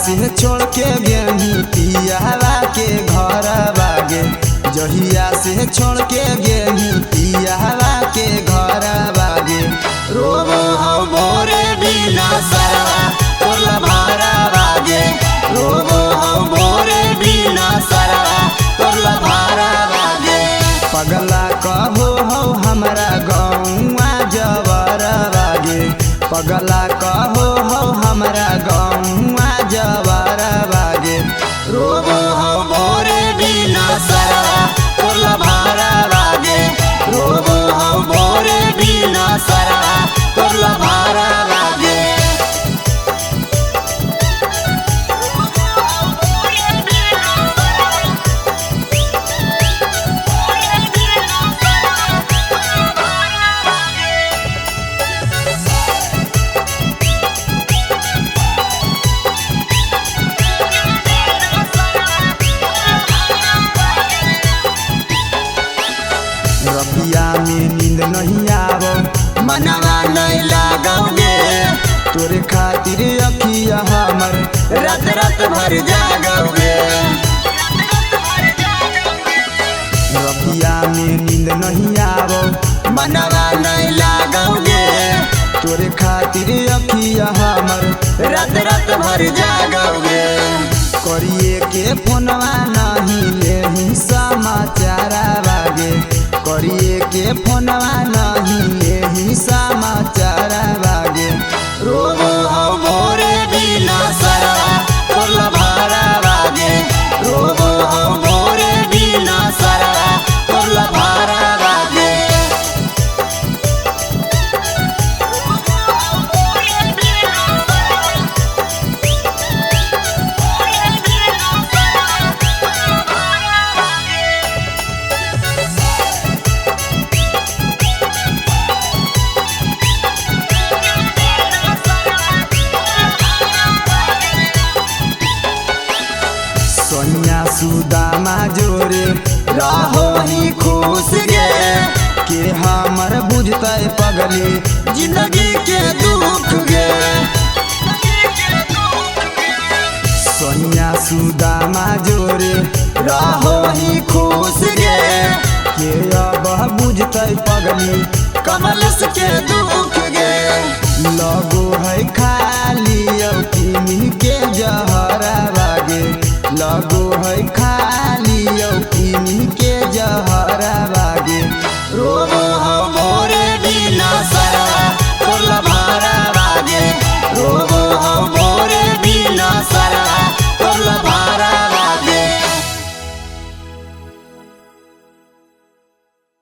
से छोड़ के गेहूँ पियावा के घर बागे, जहिया से छोड़ के गेहूँ पियावा के घर बागे। रोबो हो मोरे बिना सरवा तोला भारा बागे, रोबो हो मोरे बिना सरवा तोला भारा बागे। पगला कहो हो हमरा गौआ जवर बागे, पगला कहो हो हमरा गौआ जवर बागे। रोबो हो मोरे बिना सरवा तोला भारा बागे, रोबो हो मोरे बिना सरवा तोला भारा बागे। रतिया में नींद नहीं आवो, मनवा नहीं लागोगे, तोरे खातिर अखिया हमर रात रात भर जागोगे। रतिया में नींद नहीं आवो, मनवा नहीं लागोगे, तोरे खातिर अखिया हमर रात रात भर जागोगे। करिए के फोनवा नहीं लेही समाचार बागे, करिए के फोनवा नहीं लेही समाचार बागे। रोबो हो मोरे बिना सरवा तोला भारा बागे, रोबो हो मोरे बिना सरवा तोला भारा बागे। सोनिया सुदामा जोरे रहो ही खुश गे, के हमर बुझते पगली जिंदगी के दुख गे। सोनिया सुदामा जोरे रहो ही खुश गे, के अब बुझते पगली कमल के दुख गे। लगो है